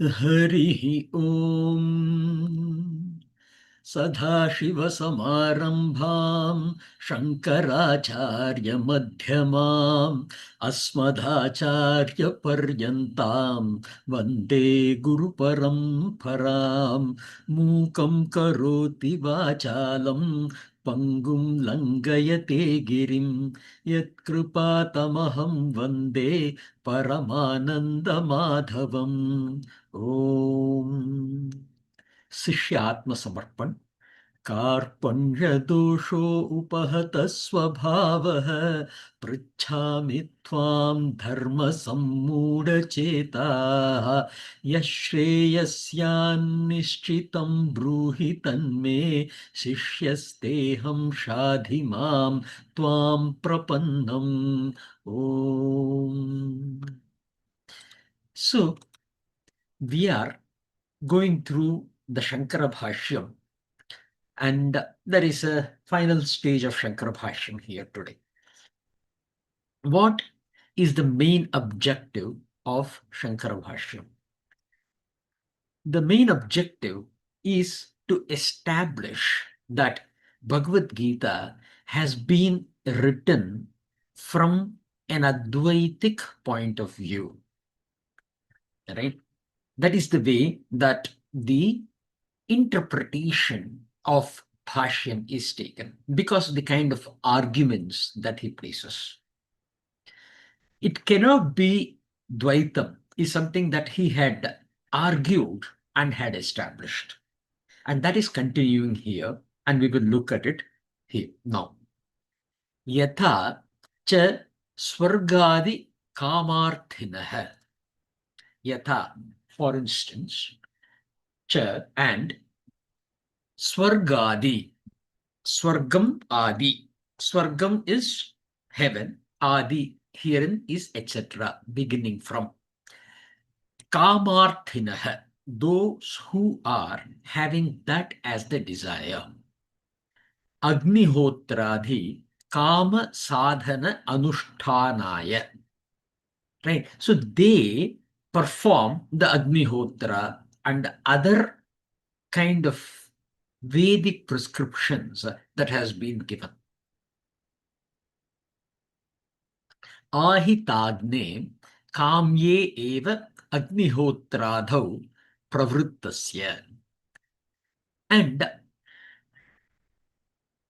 Harihi Om Sadhashivasamarambham Shankaracharya Madhyamam Asmadacharya Paryantam Vande Guru Paramparam Mukam Karoti Vachalam Pangum Langayate Girim Yat Kripatamaham Vande Paramananda Madhavam. Om शिष्य आत्मसमर्पण कार्पण्यदोषो उपहतः स्वभावः पृच्छामि त्वां धर्मसम्मूढचेताः यः श्रेयस्यान्निश्चितं ब्रूहि तन्मे शिष्यस्तेऽहं शाधि मां त्वां प्रपन्नम् ॐ So we are going through the Shankara Bhashyam, and there is a final stage of Shankara Bhashyam here today. What is the main objective of Shankara Bhashyam? The main objective is to establish that Bhagavad Gita has been written from an Advaitic point of view, right? That is the way that the interpretation of Bhashyam is taken, because of the kind of arguments that he places. It cannot be Dvaitam, is something that he had argued and had established. And that is continuing here, and we will look at it here now. Yatha cha swargadi kamarthinaha. Yatha, for instance, cha and swargadi. Swargam Adi. Swargam is heaven. Adi herein is etc. beginning from. Kamarthinaha, those who are having that as the desire. Agnihotradi kama sadhana anushtanaya. Right. So they perform the Agnihotra and other kind of Vedic prescriptions that has been given. Ahitagne kamye eva agnihotradhau pravrittasya. And,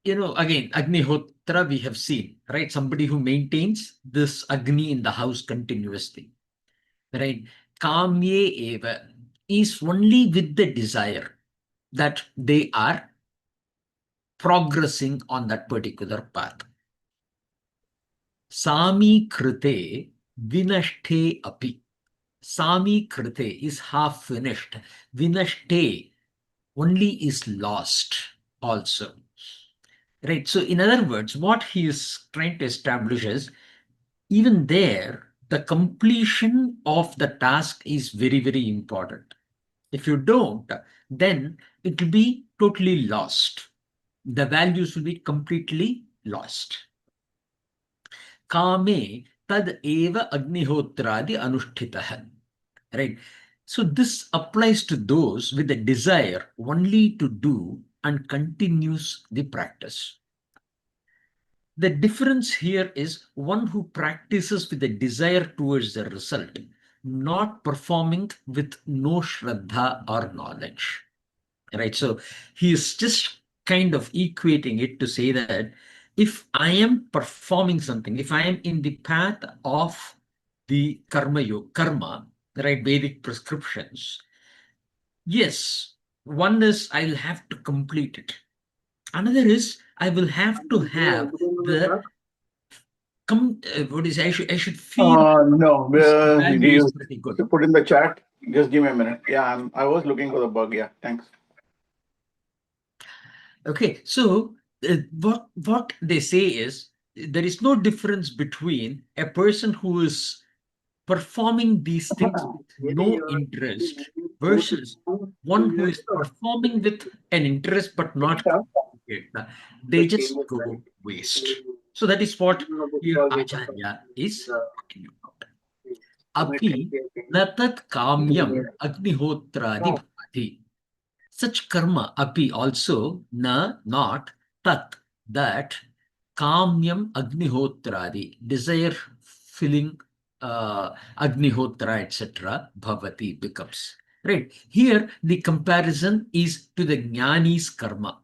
again, Agnihotra we have seen, right? Somebody who maintains this Agni in the house continuously, right? Kamye eva is only with the desire that they are progressing on that particular path. Sami krite vinashte api. Sami krite is half finished. Vinashte only is lost also. Right. So in other words, what he is trying to establish is, even there, the completion of the task is very, very important. If you don't, then it will be totally lost. The values will be completely lost. Kame tad eva agnihotradi anushtitaha. Right. So this applies to those with a desire only to do and continues the practice. The difference here is one who practices with a desire towards the result, not performing with no shraddha or knowledge. Right. So he is just kind of equating it to say that if I am performing something, if I am in the path of the karma, right, Vedic prescriptions, yes, one is I'll have to complete it. Another is I will have to have the I should feel No, this value is you pretty good. to put in the chat. Just give me a minute. Yeah, I was looking for the bug. Yeah, thanks. Okay, so what they say is there is no difference between a person who is performing these things with no interest versus one who is performing with an interest but not completed. They just go waste. So that is what here Acharya is talking about. api natat kamyam agnihotradi bhavati. Such karma api also not tat that kamyam agnihotradi desire filling agnihotra etc. bhavati becomes. Right. Here the comparison is to the jnani's karma.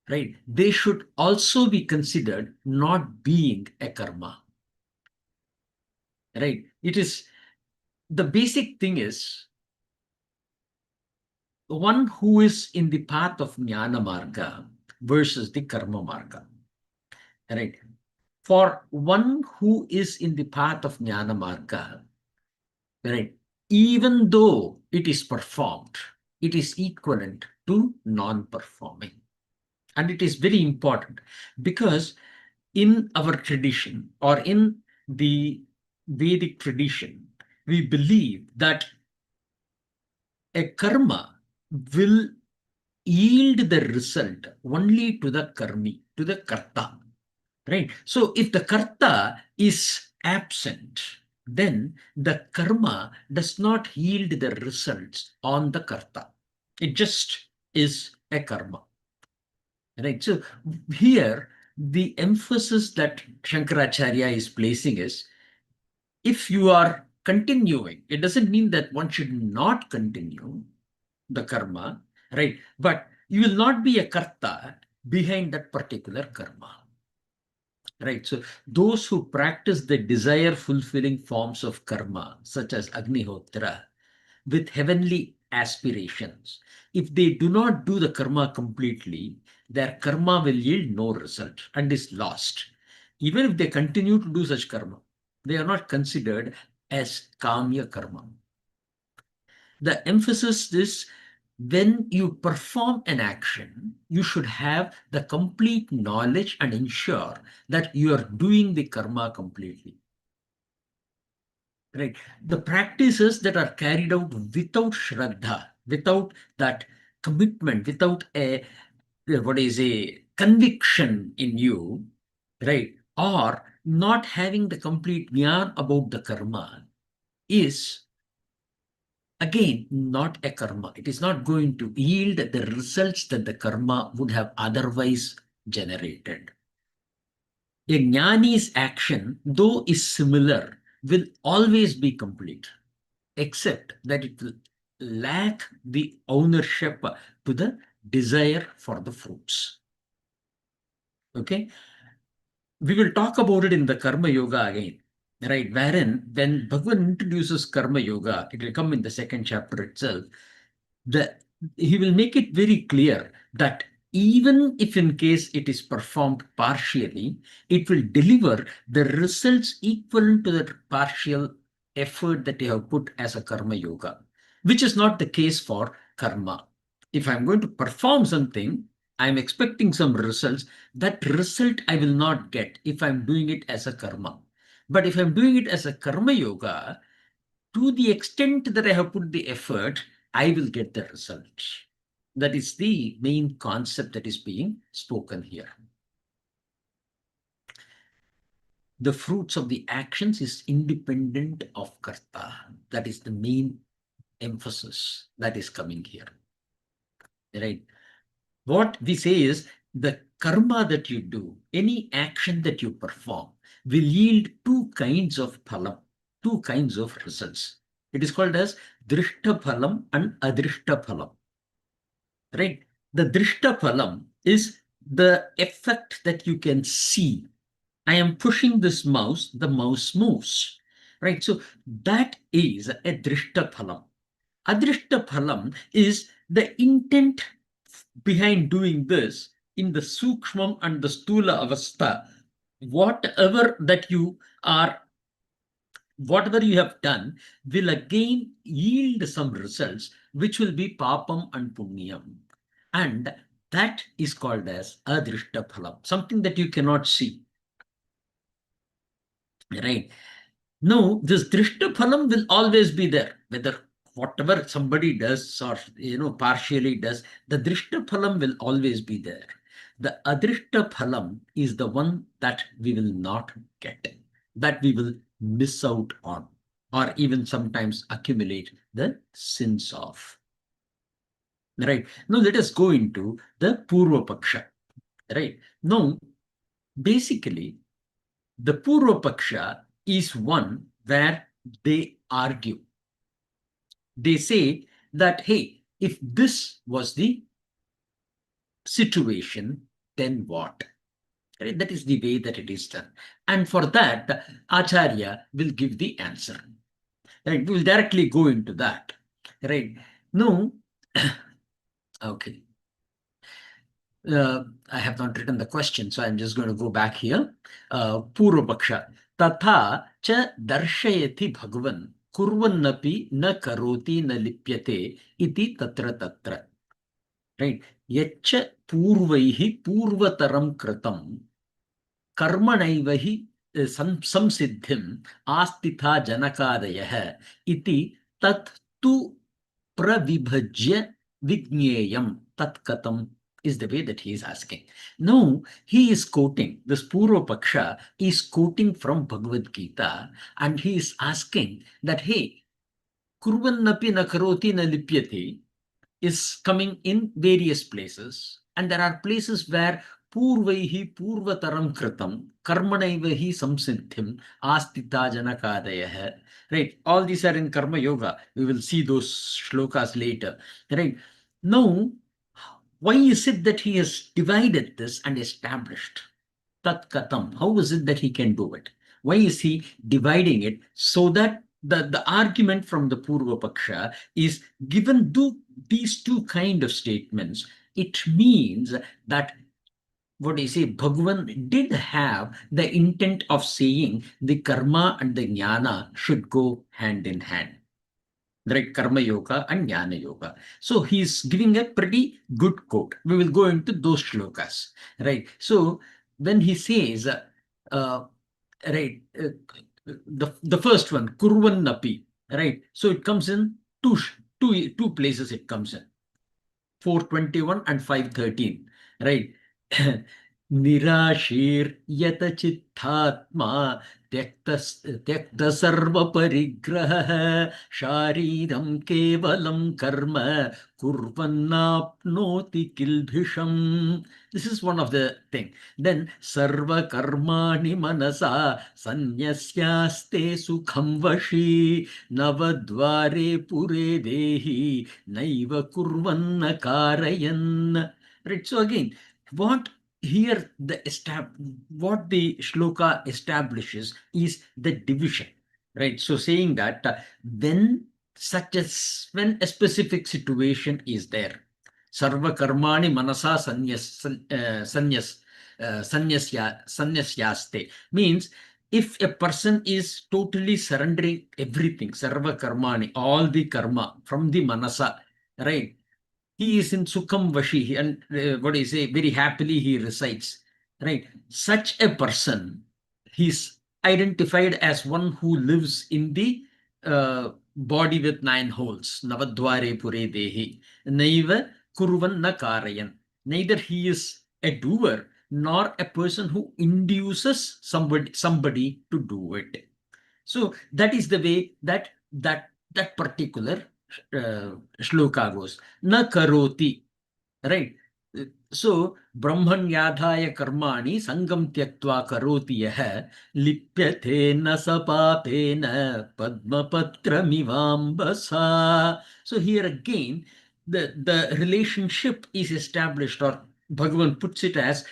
Right. They should also be considered not being a karma. Right. It is the basic thing is one who is in the path of jnana marga versus the karma marga. Right. For one who is in the path of jnana marga, right, even though it is performed, it is equivalent to non-performing. And it is very important because in our tradition or in the Vedic tradition, we believe that a karma will yield the result only to the karmi, to the karta. Right? So if the karta is absent, then the karma does not yield the results on the karta. It just is a karma. Right? So here, the emphasis that Shankaracharya is placing is if you are continuing, it doesn't mean that one should not continue the karma, right? But you will not be a karta behind that particular karma. Right. So those who practice the desire fulfilling forms of karma, such as Agnihotra, with heavenly aspirations, if they do not do the karma completely, their karma will yield no result and is lost. Even if they continue to do such karma, they are not considered as kamya karma. The emphasis is when you perform an action, you should have the complete knowledge and ensure that you are doing the karma completely. Right. The practices that are carried out without shraddha, without that commitment, without a conviction in you, right, or not having the complete jnana about the karma is again not a karma. It is not going to yield the results that the karma would have otherwise generated. A jnani's action, though is similar, will always be complete, except that it will lack the ownership to the desire for the fruits. Okay? We will talk about it in the Karma Yoga again, right? Wherein, when Bhagavan introduces Karma Yoga, it will come in the second chapter itself. He will make it very clear that even if in case it is performed partially, it will deliver the results equivalent to the partial effort that you have put as a karma yoga, which is not the case for karma. If I'm going to perform something, I'm expecting some results. That result I will not get if I'm doing it as a karma. But if I'm doing it as a karma yoga, to the extent that I have put the effort, I will get the result. That is the main concept that is being spoken here. The fruits of the actions is independent of karta. That is the main emphasis that is coming here. Right? What we say is the karma that you do, any action that you perform, will yield two kinds of phalam, two kinds of results. It is called as drishta phalam and adrishta phalam. Right? The drishta phalam is the effect that you can see. I am pushing this mouse, the mouse moves. Right? So that is a drishta phalam. Adrishta phalam is the intent behind doing this in the sukshmam and the stula avastha. Whatever that you are, whatever you have done will again yield some results, which will be papam and punyam. And that is called as adrishta phalam, something that you cannot see. Right? No, this drishta phalam will always be there, whether whatever somebody does or partially does, the drishta phalam will always be there. The adrishta phalam is the one that we will not get, that we will miss out on, or even sometimes accumulate the sins of. Right. Now let us go into the Purva Paksha. Right. Now, basically, the Purva Paksha is one where they argue. They say that, hey, if this was the situation, then what? Right? That is the way that it is done. And for that, Acharya will give the answer. Right? We will directly go into that. Right? Now, okay. I have not written the question, so I'm just going to go back here. Purva Paksha. Tatha cha darshayati bhagavan kurvannapi na karoti na lipyate iti tatra tatra. Right? Yacha purvaihi purvataram kritam कर्मणैव हि संसिद्धिम् आस्तिथा जनकादयः इति तत् तु प्रविभज्य विज्ञेयम् तत्कथम् is the way that he is asking. Now, he is quoting, this Purva Paksha is quoting from Bhagavad Gita, and he is asking that, hey, kurvannapi na karoti na lipyate is coming in various places, and there are places where purvaihi purvataram kritam karmanaivahi samsiddhim astita janakadayah. Right, all these are in karma yoga. We will see those shlokas later. Right, now why is it that he has divided this and established tat katam? How is it that he can do it? Why is he dividing it so that the argument from the Purva Paksha is given these two kind of statements? It means that, what do you say, Bhagavan did have the intent of saying the karma and the jnana should go hand in hand. Right, karma yoga and jnana yoga. So he's giving a pretty good quote. We will go into those shlokas. Right. So when he says, right, the first one, kurvan napi, right. So it comes in two places. It comes in 421 and 513, right. Nirashir yata chitthatma त्यक्त सर्व परिग्रह शारीरम केवलम कर्म kurvannapnoti kilbhisham. This is one of the thing. Then sarva karmani manasa sanyasyaste sukham vashi navadvare pure dehi naiva kurvanna karayan. Right. So again, what here what the shloka establishes is the division, right? So saying that when when a specific situation is there, sarva karmani manasa sanyasyaste means if a person is totally surrendering everything, sarva karmani, all the karma from the manasa, right? He is in Sukham Vashi, and what do you say, very happily he resides, right? Such a person, he's identified as one who lives in the body with 9 holes, Navadware Pure Dehi, Naiva Kurvan na Karayan. Neither he is a doer nor a person who induces somebody to do it. So that is the way that particular shloka goes. Na karoti, right? So brahmanyadhaya karmani sangam tyaktva karoti yah lipyate na sapapena padmapatramivambasa. So here again, the relationship is established, or Bhagavan puts it as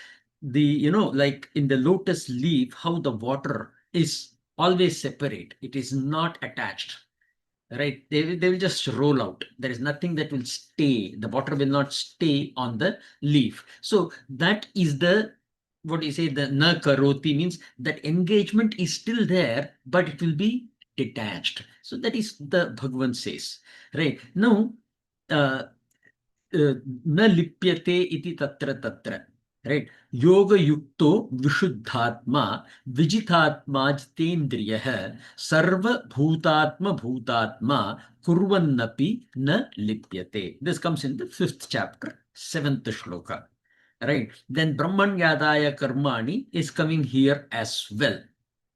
the, like in the lotus leaf, how the water is always separate. It is not attached. Right, they will just roll out. There is nothing that will stay. The water will not stay on the leaf. So that is the, what do you say, the na karoti means that engagement is still there, but it will be detached. So that is the Bhagavan says. Right now, na lipyate iti tatra tatra. Right, yoga yukto vishuddhatma vijitatma jitendriyah sarva bhutatma kurvannapi na lipyate. This comes in the 5th chapter, 7th shloka. Right, then brahmanyadaya karmani is coming here as well.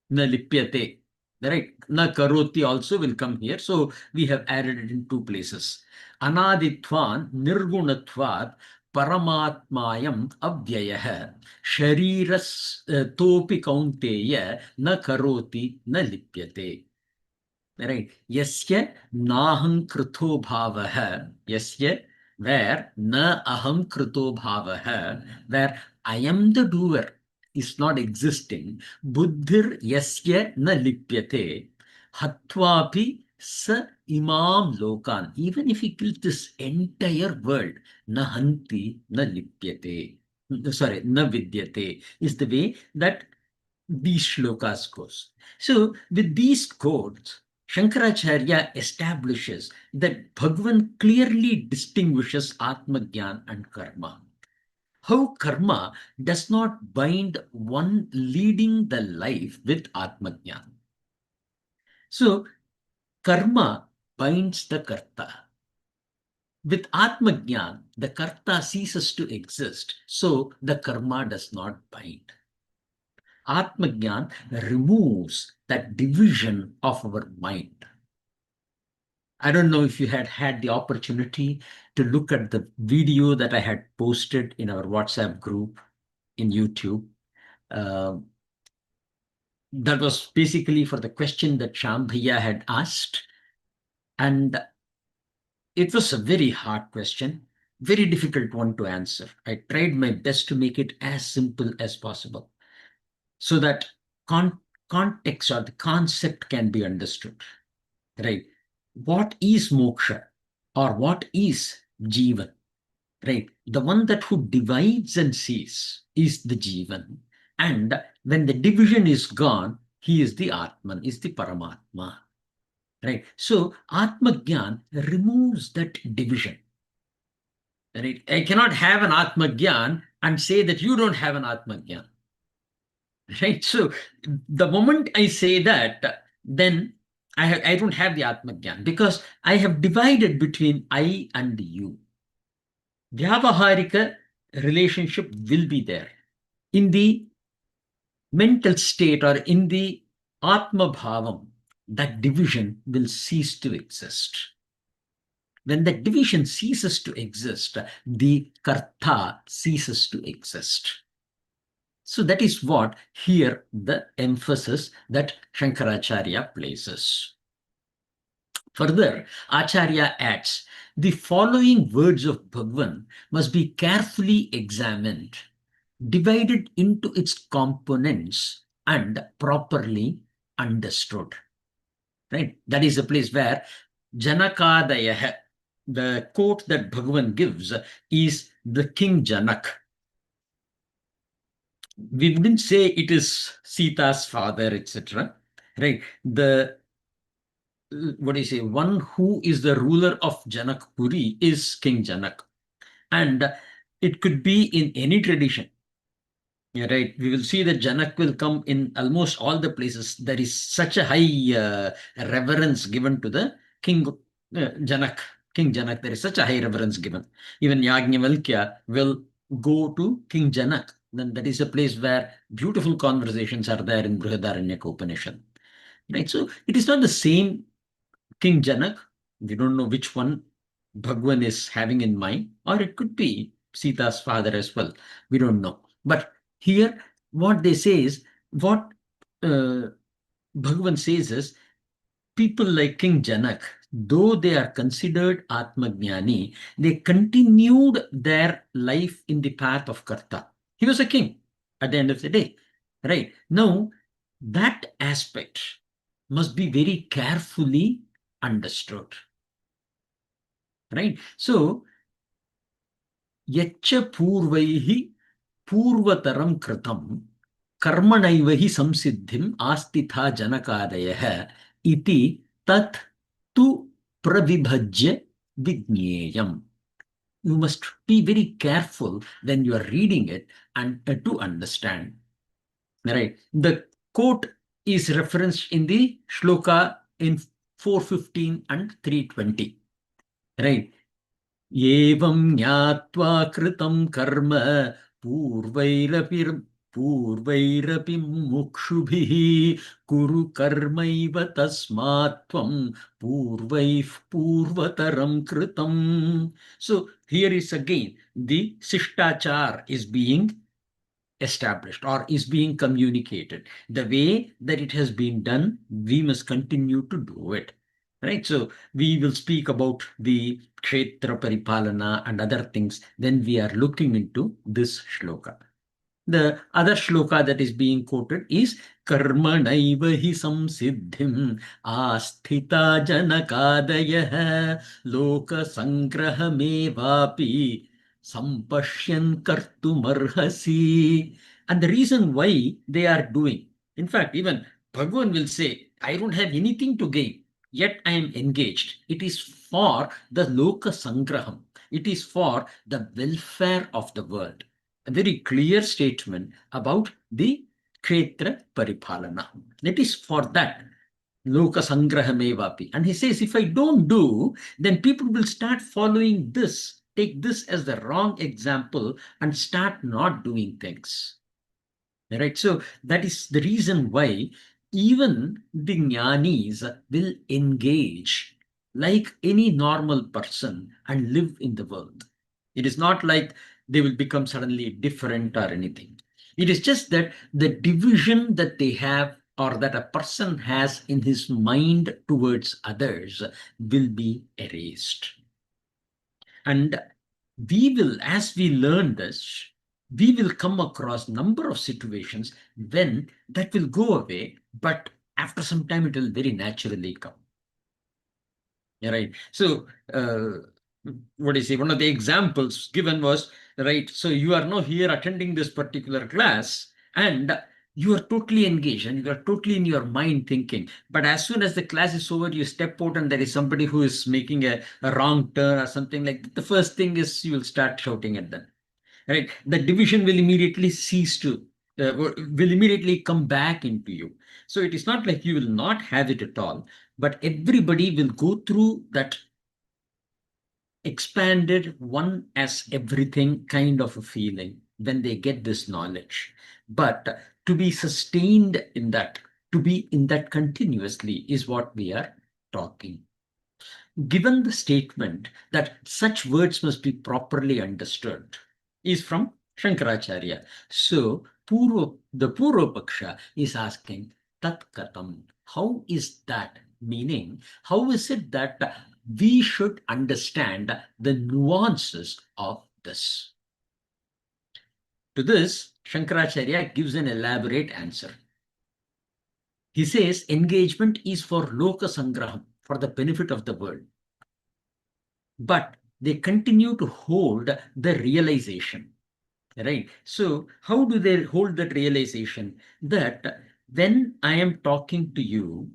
Na lipyate. Right? Na karoti also will come here. So we have added it in two places. Anaditvan nirgunatvat paramatmayam avyayah shariras topi kaunteya na karoti na lipyate. Right? Yasya naham krito bhavaha. Yasya, where na aham krito bhavaha, where I am the doer is not existing. Buddhir yasya na lipyate. Hatvapi sa imam lokan. Even if he kills this entire world, na hanti na lipyate. Sorry, na vidyate is the way that these shlokas goes. So with these quotes, Shankaracharya establishes that Bhagavan clearly distinguishes Atma, Gyaan and Karma. How karma does not bind one leading the life with Atma Gyaan. So karma binds the karta. With Atma Gyaan, the karta ceases to exist, so the karma does not bind. Atma Gyaan removes that division of our mind. I don't know if you had the opportunity to look at the video that I had posted in our WhatsApp group in YouTube. That was basically for the question that Sham Bhaiya had asked. And it was a very hard question, very difficult one to answer. I tried my best to make it as simple as possible so that context or the concept can be understood. Right? What is moksha or what is jivan? Right? The one that who divides and sees is the jivan. And when the division is gone, he is the Atman, is the Paramatma. Right? So Atma Gyan removes that division. Right? I cannot have an Atma Gyan and say that you don't have an Atma Gyan. Right? So the moment I say that, then I don't have the Atma Gyan because I have divided between I and you. Vyavaharika relationship will be there. In the mental state or in the Atma Bhavam, that division will cease to exist. When that division ceases to exist, the Karta ceases to exist. So that is what here the emphasis that Shankaracharya places. Further, Acharya adds, the following words of Bhagavan must be carefully examined, divided into its components, and properly understood. Right? That is the place where Janakadaya, the quote that Bhagavan gives, is the King Janak. We wouldn't say it is Sita's father, etc. Right? The what do you say? One who is the ruler of Janakpuri is King Janak, and it could be in any tradition. Yeah, right. We will see that Janak will come in almost all the places. There is such a high reverence given to the King Janak. King Janak, there is such a high reverence given. Even Yajnavalkya will go to King Janak. Then that is a place where beautiful conversations are there in Brihadaranyaka Upanishad. Right. So it is not the same King Janak. We don't know which one Bhagwan is having in mind, or it could be Sita's father as well. We don't know. But here, what they say is, what Bhagavan says is, people like King Janak, though they are considered Atmajnani, they continued their life in the path of Karta. He was a king at the end of the day. Right? Now, that aspect must be very carefully understood. Right? So, Yacha Purvaihi Purvataram Kritam Karmanaiva hi samsiddhim astitha janakadayah iti tat tu pravibhajya vijneyam. You must be very careful when you are reading it and to understand. Right? The quote is referenced in the shloka in 415 and 320. Right? Evam jnatva kritam karma purvairapir Purvairapi mukshubhihi kuru karmaiva tasmatvam purvaih purvataram kritam. So here is again the Shishtaachaar is being established or is being communicated. The way that it has been done, we must continue to do it. Right? So we will speak about the Kshetra Paripaalana and other things. Then we are looking into this shloka. The other shloka that is being quoted is Karmanaiva hi samsiddhim asthita janakadayah loka sangrahamevapi sampashyan kartumarhasi. And the reason why they are doing, in fact, even Bhagavan will say, I don't have anything to gain, yet I am engaged. It is for the loka sangraham. It is for the welfare of the world. A very clear statement about the Kshetra Paripaalana. It is for that. Loka Sangrahamevapi. And he says, if I don't do, then people will start following this, take this as the wrong example and start not doing things. Right? So that is the reason why even the jnanis will engage like any normal person and live in the world. It is not like they will become suddenly different or anything. It is just that the division that they have or that a person has in his mind towards others will be erased. And we will, as we learn this, we will come across number of situations when that will go away, but after some time it will very naturally come. Right. So what do you say? One of the examples given was, right, so you are now here attending this particular class and you are totally engaged and you are totally in your mind thinking. But as soon as the class is over, you step out and there is somebody who is making a wrong turn or something like that. The first thing is you will start shouting at them. Right? The division will immediately cease to, will immediately come back into you. So it is not like you will not have it at all, but everybody will go through that expanded one as everything kind of a feeling when they get this knowledge. But to be sustained in that, to be in that continuously is what we are talking. Given the statement that such words must be properly understood is from Shankaracharya. So the Purva Paksha is asking, Tat Katam, how is that? Meaning, how is it that we should understand the nuances of this? To this, Shankaracharya gives an elaborate answer. He says engagement is for Loka Sangraham, for the benefit of the world. But they continue to hold the realization. Right? So how do they hold that realization? That when I am talking to you,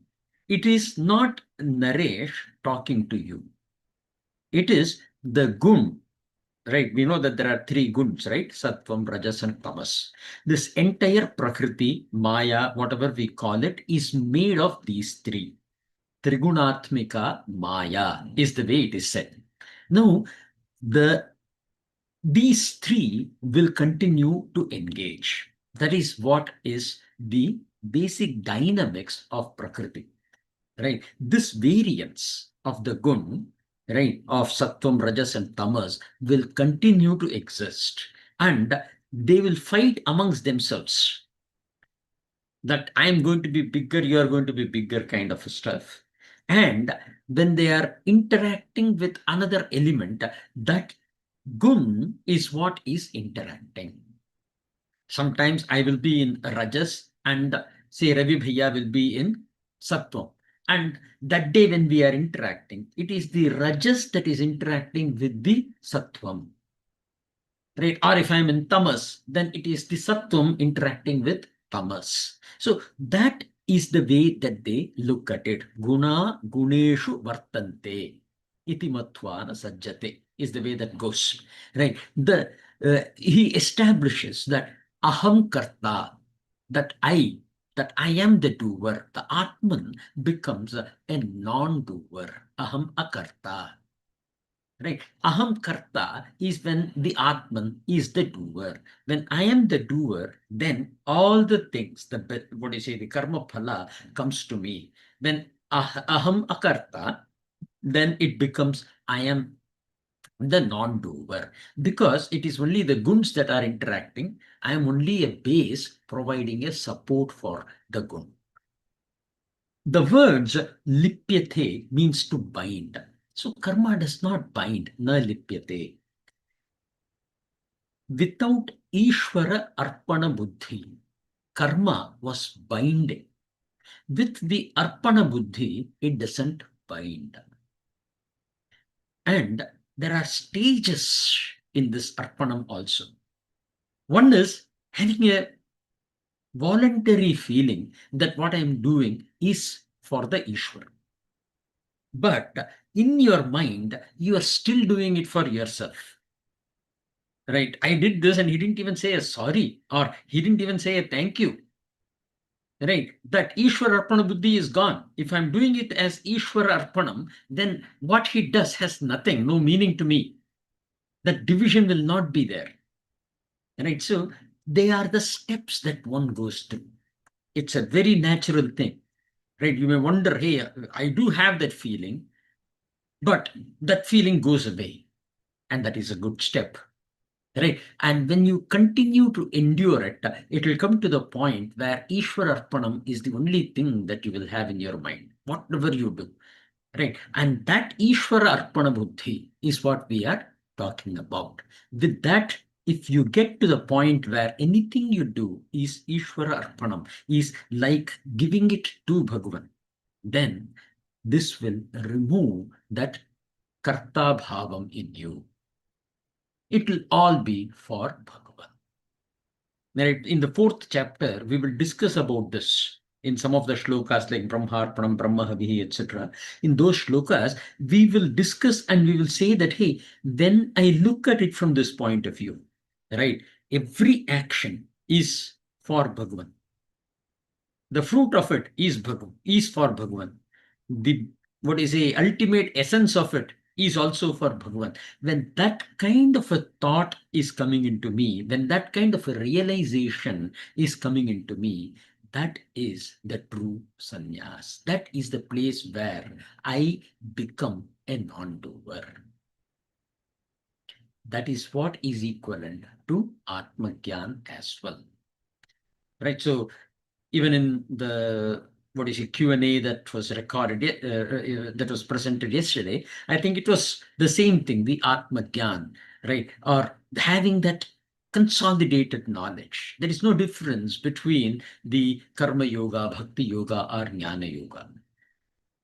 it is not Naresh talking to you. It is the gun. Right? We know that there are three guns, right? Sattvam, Rajas, and Tamas. This entire Prakriti, Maya, whatever we call it, is made of these three. Trigunatmika Maya is the way it is said. Now, these three will continue to engage. That is what is the basic dynamics of Prakriti. Right? This variance of the gun, right, of Sattvam, Rajas, and Tamas will continue to exist. And they will fight amongst themselves. That I am going to be bigger, you are going to be bigger kind of stuff. And when they are interacting with another element, that gun is what is interacting. Sometimes I will be in Rajas and say Ravi Bhaiya will be in Sattvam. And that day when we are interacting, it is the Rajas that is interacting with the Sattvam. Right? Or if I'm in Tamas, then it is the Sattvam interacting with Tamas. So that is the way that they look at it. Guna guneshu vartante. Iti matvana sajjate is the way that goes. Right? He establishes that aham karta, that I am the doer. The Atman becomes a non-doer. Aham akarta. Right? Aham karta is when the Atman is the doer. When I am the doer, then all the things, what do you say, the karma phala comes to me. When aham akarta, then it becomes I am the non-doer, because it is only the guns that are interacting. I am only a base providing a support for the gun. The words lipyate means to bind. So karma does not bind, na lipyate. Without Ishvara Arpana Buddhi, karma was binding. With the Arpana Buddhi, it doesn't bind. And there are stages in this Arpanam also. One is having a voluntary feeling that what I am doing is for the Ishvara. But in your mind, you are still doing it for yourself. Right? I did this and he didn't even say a sorry, or he didn't even say a thank you. Right? That Ishvara Arpana Buddhi is gone. If I'm doing it as Ishvara Arpanam, then what he does has nothing, no meaning to me. That division will not be there. Right? So they are the steps that one goes through. It's a very natural thing. Right? You may wonder, hey, I do have that feeling, but that feeling goes away. And that is a good step. Right? And when you continue to endure it, it will come to the point where Ishvara Arpanam is the only thing that you will have in your mind, whatever you do. Right? And that Ishvara Arpana Buddhi is what we are talking about. With that, if you get to the point where anything you do is Ishvara Arpanam, is like giving it to Bhagavan, then this will remove that Kartaa Bhaavam in you. It will all be for Bhagavan. Right? In the 4th chapter, we will discuss about this in some of the shlokas like Brahmarpanam, Brahmahavihi, etc. In those shlokas, we will discuss and we will say that, hey, when I look at it from this point of view, right, every action is for Bhagavan. The fruit of it is Bhagavan, is for Bhagavan. The, what is the ultimate essence of it is also for Bhagavan. When that kind of a thought is coming into me, when that kind of a realization is coming into me, that is the true sannyas. That is the place where I become a non-doer. That is what is equivalent to Atma Gyaan as well. Right? So even in the what is it, Q&A that was recorded, that was presented yesterday, I think it was the same thing, the Atma Gyaan, right? Or having that consolidated knowledge. There is no difference between the Karma Yoga, Bhakti Yoga, or Jnana Yoga.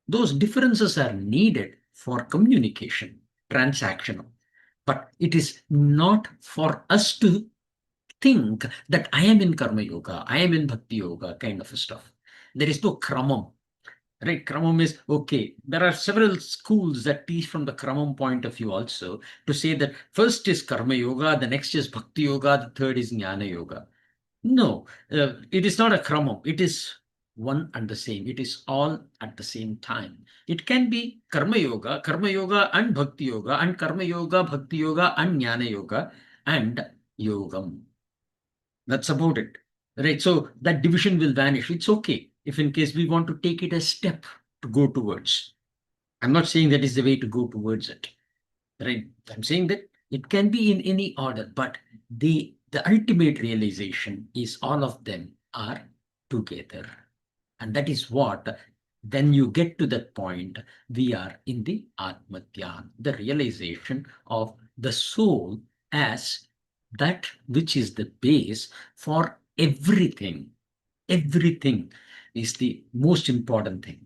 Those differences are needed for communication, transactional. But it is not for us to think that I am in Karma Yoga, I am in Bhakti Yoga, kind of stuff. There is no Kramam. Right? Kramam is okay. There are several schools that teach from the Kramam point of view also, to say that first is Karma Yoga, the next is Bhakti Yoga, the third is Jnana Yoga. No, it is not a Kramam. It is one and the same. It is all at the same time. It can be Karma Yoga and Bhakti Yoga, and Karma Yoga, Bhakti Yoga, and Jnana Yoga, and Yogam. That's about it. Right? So that division will vanish. It's okay if in case we want to take it a step to go towards. I'm not saying that is the way to go towards it. Right? I'm saying that it can be in any order, but the ultimate realization is all of them are together. And that is what, when you get to that point, we are in the Atma Dhyan, the realization of the soul as that which is the base for everything. Everything is the most important thing,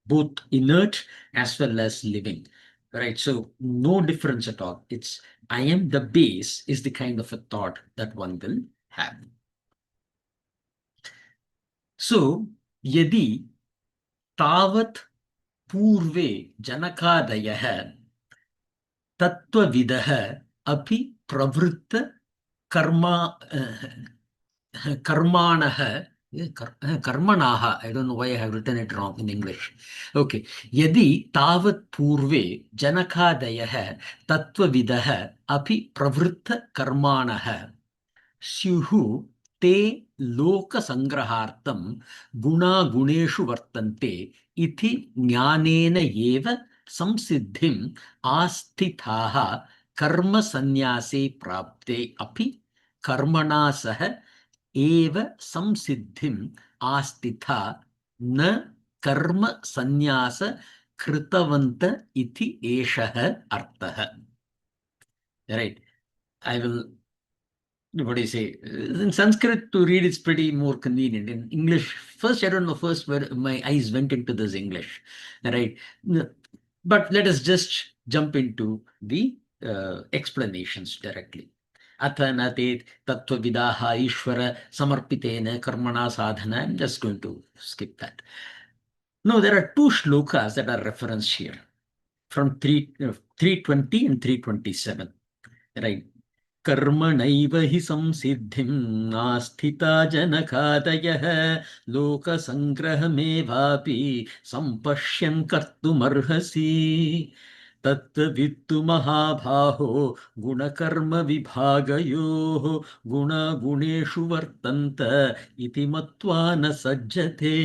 both inert as well as living. Right? So no difference at all. It's I am the base is the kind of a thought that one will have. So yadi tavat पूर्वे जनकादयः तत्त्वविदः अपि प्रवृत्त Karma कर्माणः Karmanaha. I don't know why I have written it wrong in English. Okay. Yadi tavat purve janakadayah tattvavidah api pravritta karmanah स्युः ते लोकसंग्रहार्थं गुणागुणेषु वर्तन्ते इति ज्ञानेन एव संसिद्धिम् आस्थिताः कर्मसन्न्यासे प्राप्ते अपि कर्मणा सह एव संसिद्धिम् आस्थिता न कर्मसन्न्यास कृतवन्त इति एषः अर्थः. Right. I will, what do you say? In Sanskrit, to read it's pretty more convenient. In English, first, I don't know, first where my eyes went into this English, right? But let us just jump into the explanations directly. Atha nate tattva vidaha ishvara samarpitena karmana sadhana. I'm just going to skip that. No, there are two shlokas that are referenced here from 320 and 327, right? कर्मणैव हि संसिद्धिं नास्थिता जनकादयः लोकसङ्ग्रहमेवापि सम्पश्यन् कर्तुमर्हसि तत्त्ववित्तु महाबाहो गुणकर्मविभागयोः गुणगुणेषु वर्तन्त इति मत्वा न सज्जते.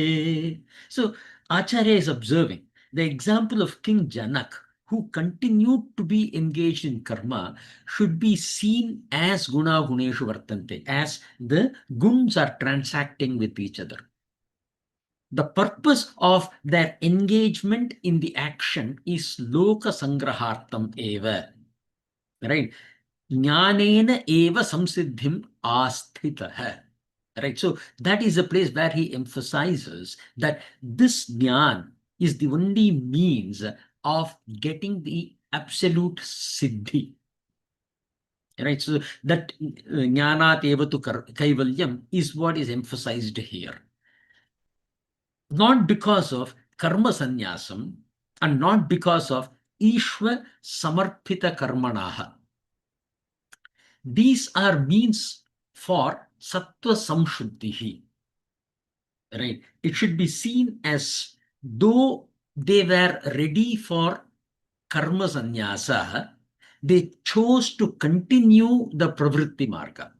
So Acharya is observing the example of King Janak, who continued to be engaged in karma, should be seen as guna guneshu vartante, as the guns are transacting with each other. The purpose of their engagement in the action is loka sangrahartam eva, right? Jnanena eva samsiddhim asthitah. Right. So that is a place where he emphasizes that this Gyaan is the only means of getting the absolute siddhi. Right. So that Jnanat evatu kaivalyam is what is emphasized here. Not because of karma sannyasam and not because of ishva samarpita karmanaha. These are means for sattva samshuddhihi. Right. It should be seen as though they were ready for karma sannyasa, they chose to continue the pravritti marga.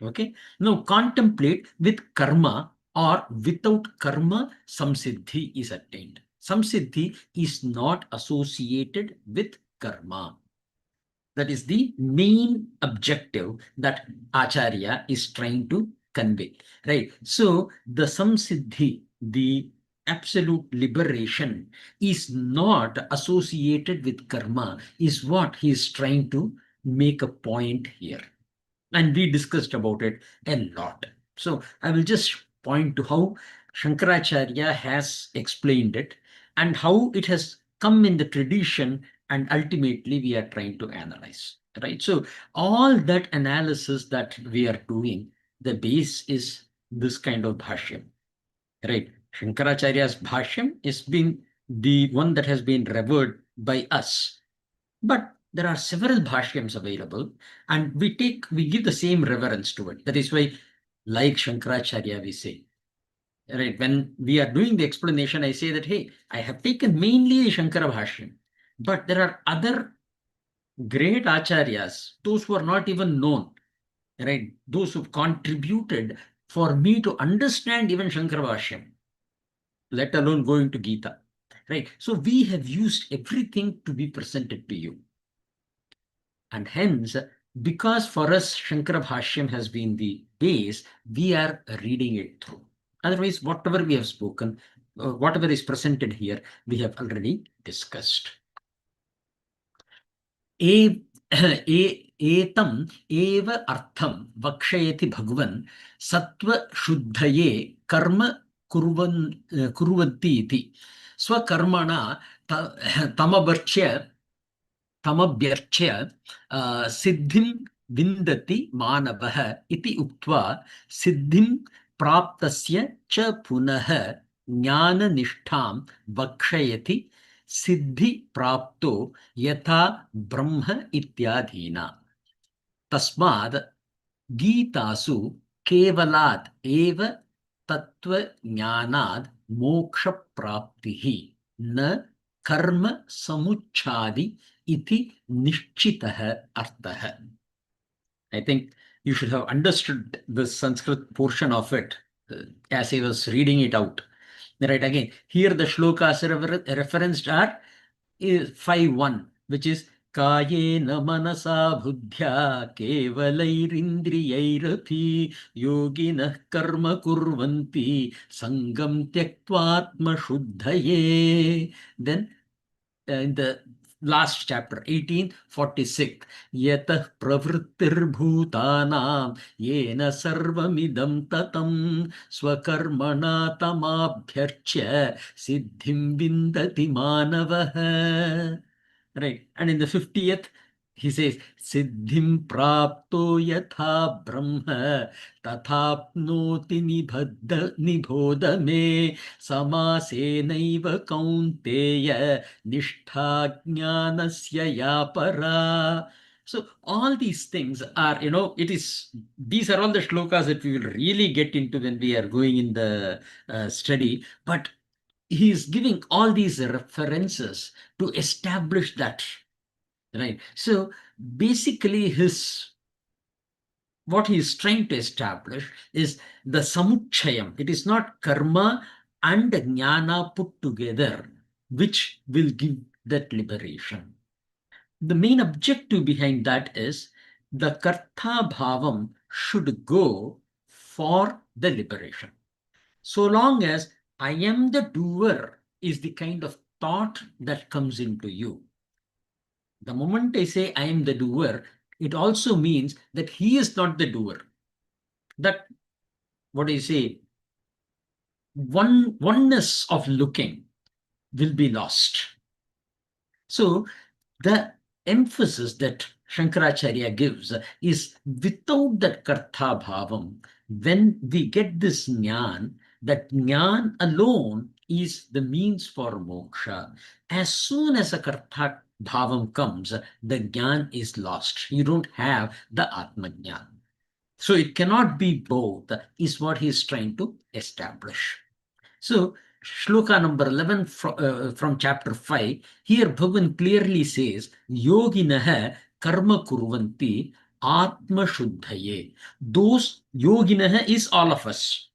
Okay. Now contemplate with karma or without karma, samsiddhi is attained. Samsiddhi is not associated with karma. That is the main objective that Acharya is trying to convey, right? So the samsiddhi, the absolute liberation, is not associated with karma, is what he is trying to make a point here. And we discussed about it a lot. So I will just point to how Shankaracharya has explained it and how it has come in the tradition, and ultimately we are trying to analyze, right? So all that analysis that we are doing, the base is this kind of bhashyam, right? Shankaracharya's bhashyam is being the one that has been revered by us. But there are several bhashyams available, and we give the same reverence to it. That is why, like Shankaracharya, we say, right, when we are doing the explanation, I say that, hey, I have taken mainly Shankara Bhashyam, but there are other great acharyas, those who are not even known, right? Those who've contributed for me to understand even Shankara Bhashyam, let alone going to Gita, right? So we have used everything to be presented to you. And hence, because for us Shankara Bhashyam has been the base, we are reading it through. Otherwise, whatever we have spoken, whatever is presented here, we have already discussed. Etam eva artham vakshayati bhagwan sattva shuddhaye karma kurvanti iti swakarmana tamabharchya tamabhyarchya siddhim vindati manavah iti uktva siddhim praptasya cha punah jnana nishtham vakshayati siddhi prapto yatha brahma ityadhina. Tasmad Gitasu kevalat eva tattva jnanad moksha praptihi na karma samuchchadi iti nishchitah artah. I think you should have understood the Sanskrit portion of it as I was reading it out. Right, again, here the shlokas referenced are 5:1, which is Kayena manasa buddhya kevalairindrayirapi yoginah karma kurvanti sangam tyaktvatma shuddhaye. Then in the last chapter 18:46 yatah pravrittir bhutanam yena sarvamidam tatam swakarmana tamabhyarchya siddhim vindati manavah. Right, and in the 50th he says siddhim prapto yatha brahma tathapnoti nibodha me samasenaiva kaunteya nishtha jnanasya ya para. So all these things are, these are all the shlokas that we will really get into when we are going in the study. But he is giving all these references to establish that, right? So basically what he is trying to establish is the samuchchayam. It is not karma and jnana put together which will give that liberation. The main objective behind that is the Kartaa Bhaavam should go for the liberation. So long as I am the doer is the kind of thought that comes into you. The moment I say I am the doer, it also means that he is not the doer. That, what I say, oneness of looking will be lost. So the emphasis that Shankaracharya gives is without that Karta Bhavam, when we get this Gyaan, that Gyaan alone is the means for moksha. As soon as a Karta Bhavam comes, the Gyaan is lost. You don't have the Atma Gyaan. So it cannot be both, is what he is trying to establish. So Shloka number 11 from chapter 5, here Bhagavan clearly says, Yoginaha karma kurvanti Atma shuddhaye. Those Yoginaha is all of us.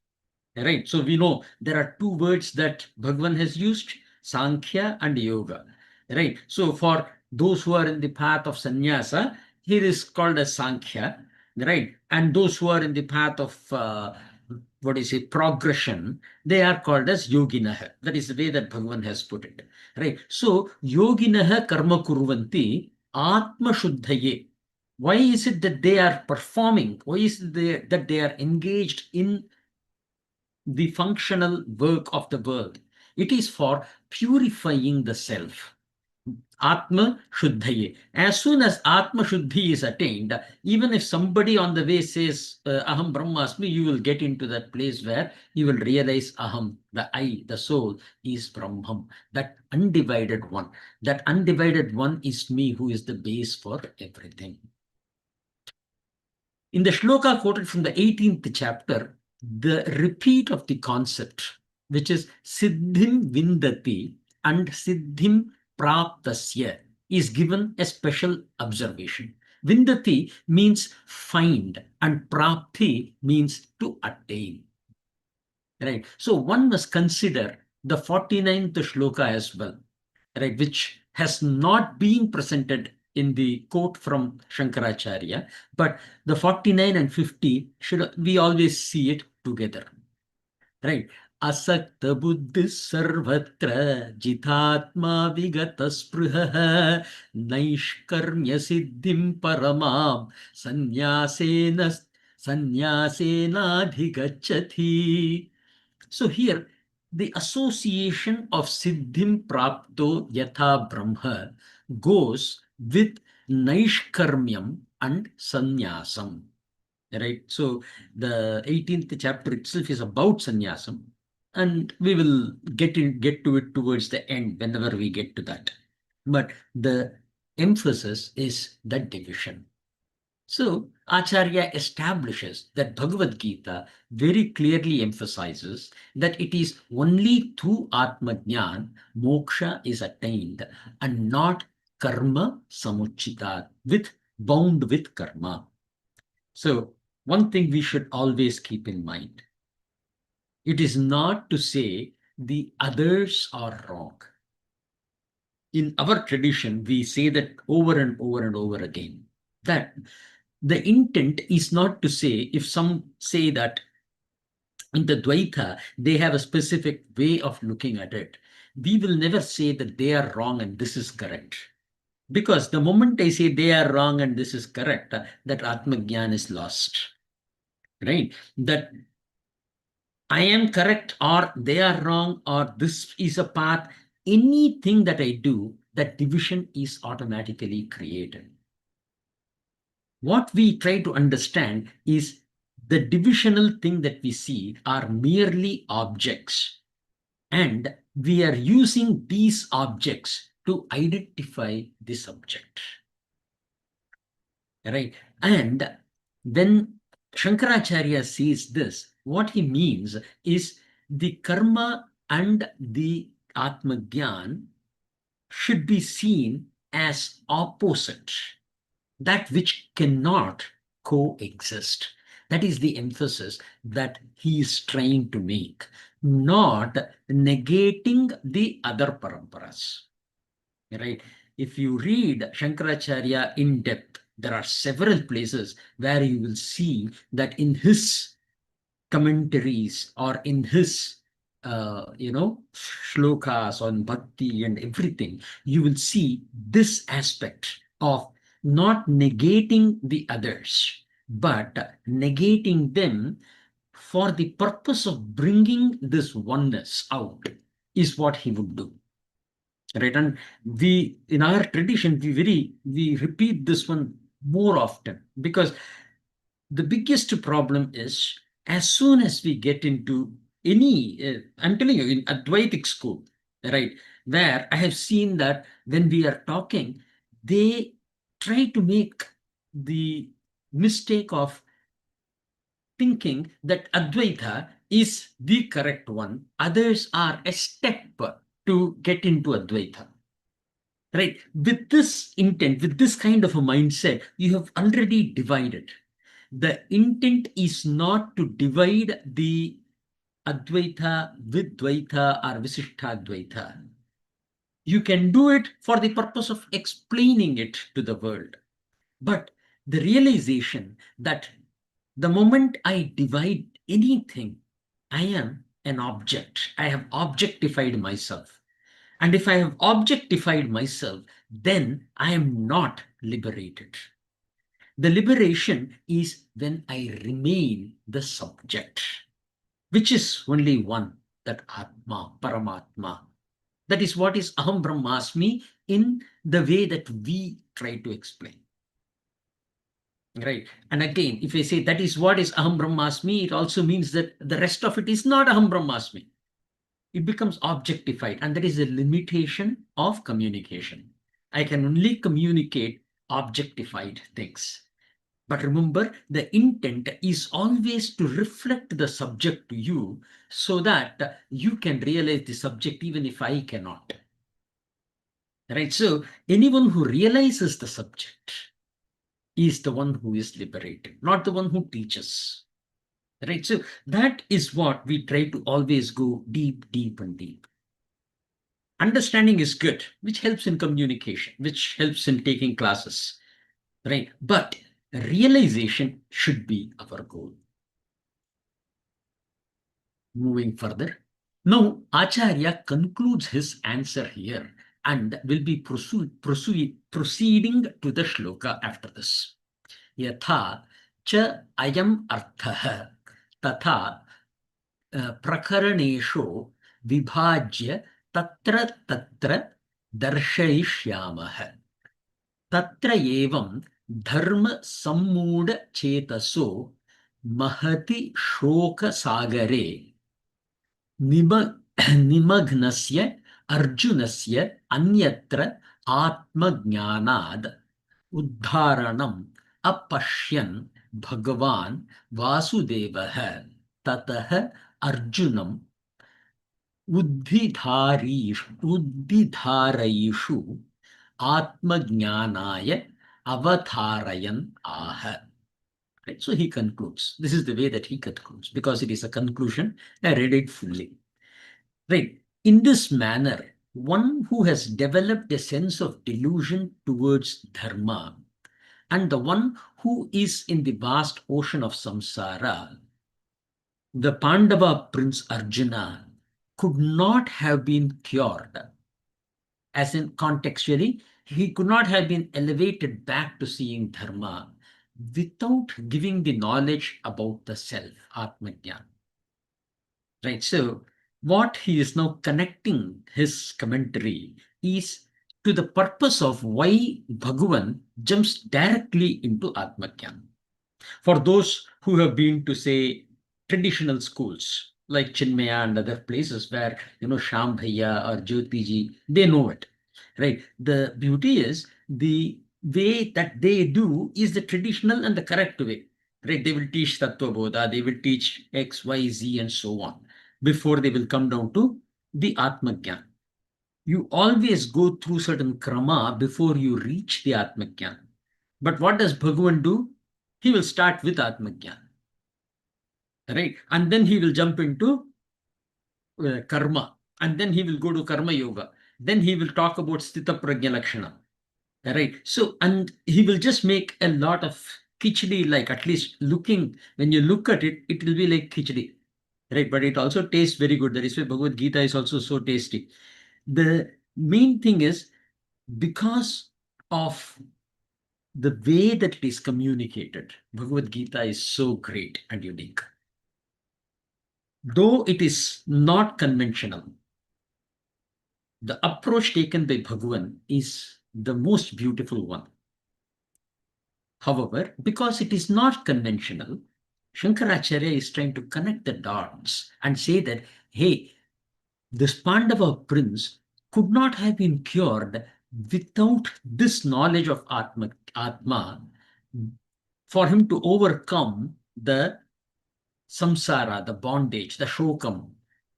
Right? So we know there are two words that Bhagavan has used, Sankhya and Yoga. Right? So for those who are in the path of sannyasa, here is called as Sankhya. Right? And those who are in the path of progression, they are called as Yoginaha. That is the way that Bhagavan has put it. Right? So Yoginaha karma kurvanti Atma shuddhaye. Why is it that they are performing? Why is it that they are engaged in the functional work of the world? It is for purifying the self. Atma Shuddhaye. As soon as Atma Shuddhi is attained, even if somebody on the way says Aham Brahmasmi, you will get into that place where you will realize Aham, the I, the soul, is Brahman, that undivided one. That undivided one is me, who is the base for everything. In the shloka quoted from the 18th chapter, the repeat of the concept, which is Siddhim Vindati and Siddhim Praptasya, is given a special observation. Vindati means find and Prapti means to attain. Right. So one must consider the 49th shloka as well, right, which has not been presented in the quote from Shankaracharya, but the 49 and 50 we always see it together. Right. Asakta buddhis sarvatra jitatma vigata spruha naishkarmya siddhim paramam sannyasena So here, the association of Siddhim Prapto Yatha Brahma goes with Naishkarmyam and Sannyasam. Right? So the 18th chapter itself is about Sannyasam, and we will get to it towards the end whenever we get to that. But the emphasis is that division. So Acharya establishes that Bhagavad Gita very clearly emphasizes that it is only through Atma Jnana moksha is attained and not karma samuchita, bound with karma. So one thing we should always keep in mind, it is not to say the others are wrong. In our tradition, we say that over and over and over again, that the intent is not to say, if some say that in the Dvaita, they have a specific way of looking at it, we will never say that they are wrong and this is correct. Because the moment I say they are wrong and this is correct, that Atma Gyaan is lost. Right? That I am correct or they are wrong or this is a path, anything that I do, that division is automatically created. What we try to understand is the divisional thing that we see are merely objects, and we are using these objects to identify the subject. Right? And when Shankaracharya says this, what he means is the karma and the Atma Gyan should be seen as opposite, that which cannot coexist. That is the emphasis that he is trying to make, not negating the other paramparas. Right? If you read Shankaracharya in depth, there are several places where you will see that in his commentaries or in his shlokas on bhakti and everything, you will see this aspect of not negating the others, but negating them for the purpose of bringing this oneness out is what he would do. Right? And we, in our tradition, we repeat this one more often, because the biggest problem is, as soon as we get into any, I'm telling you, in Advaitic school, right, where I have seen that when we are talking, they try to make the mistake of thinking that Advaita is the correct one. Others are a step to get into Advaita. Right? With this intent, with this kind of a mindset, you have already divided. The intent is not to divide the Advaita with Dvaita or Visishtadvaita. You can do it for the purpose of explaining it to the world. But the realization that the moment I divide anything, I am an object. I have objectified myself. And if I have objectified myself, then I am not liberated. The liberation is when I remain the subject, which is only one, that Atma, Paramatma. That is what is Aham Brahmasmi in the way that we try to explain. Right. And again, if I say that is what is Aham Brahmasmi, it also means that the rest of it is not Aham Brahmasmi. It becomes objectified, and that is a limitation of communication. I can only communicate objectified things. But remember, the intent is always to reflect the subject to you so that you can realize the subject even if I cannot. Right? So anyone who realizes the subject is the one who is liberated, not the one who teaches. Right? So that is what we try to always go deep, deep, and deep. Understanding is good, which helps in communication, which helps in taking classes. Right? But realization should be our goal. Moving further, now Acharya concludes his answer here and will be proceeding to the shloka after this. Yatha cha ayam artha tatha prakaranesho vibhajya tatra darshayishyamah. Tatra evam dharma sammooda chetaso mahati shoka sagare निमग्नस्य अर्जुनस्य अन्यत्र आत्मज्ञानाद् उद्धारणम् apashyan Bhagavan Vasudevaha Tataha Arjunam Uddhidharaishu Atma Jnanaya Avatarayan Aha. Right? So he concludes. This is the way that he concludes, because it is a conclusion. I read it fully. Right. In this manner, one who has developed a sense of delusion towards dharma and the one who is in the vast ocean of samsara, the Pandava prince Arjuna, could not have been cured. As in contextually, he could not have been elevated back to seeing dharma without giving the knowledge about the self, Atma Jnana. Right. So what he is now connecting his commentary is to the purpose of why Bhagavan jumps directly into Atma Jnana. For those who have been to, say, traditional schools like Chinmaya and other places where, Sham Bhaiya or Jyotiji, they know it, right? The beauty is the way that they do is the traditional and the correct way, right? They will teach Tattva Bodha, they will teach X, Y, Z, and so on before they will come down to the Atma Jnana. You always go through certain krama before you reach the Atma Jnana. But what does Bhagavan do? He will start with Atma Jnana, right? And then he will jump into karma. And then he will go to karma yoga. Then he will talk about sthita prajna lakshana, right? So, and he will just make a lot of khichdi, like at least looking, when you look at it, it will be like khichdi, right? But it also tastes very good. That is why Bhagavad Gita is also so tasty. The main thing is because of the way that it is communicated, Bhagavad Gita is so great and unique. Though it is not conventional, the approach taken by Bhagavan is the most beautiful one. However, because it is not conventional, Shankaracharya is trying to connect the dots and say that, hey, this Pandava prince could not have been cured without this knowledge of Atma for him to overcome the samsaara, the bondage, the shokam,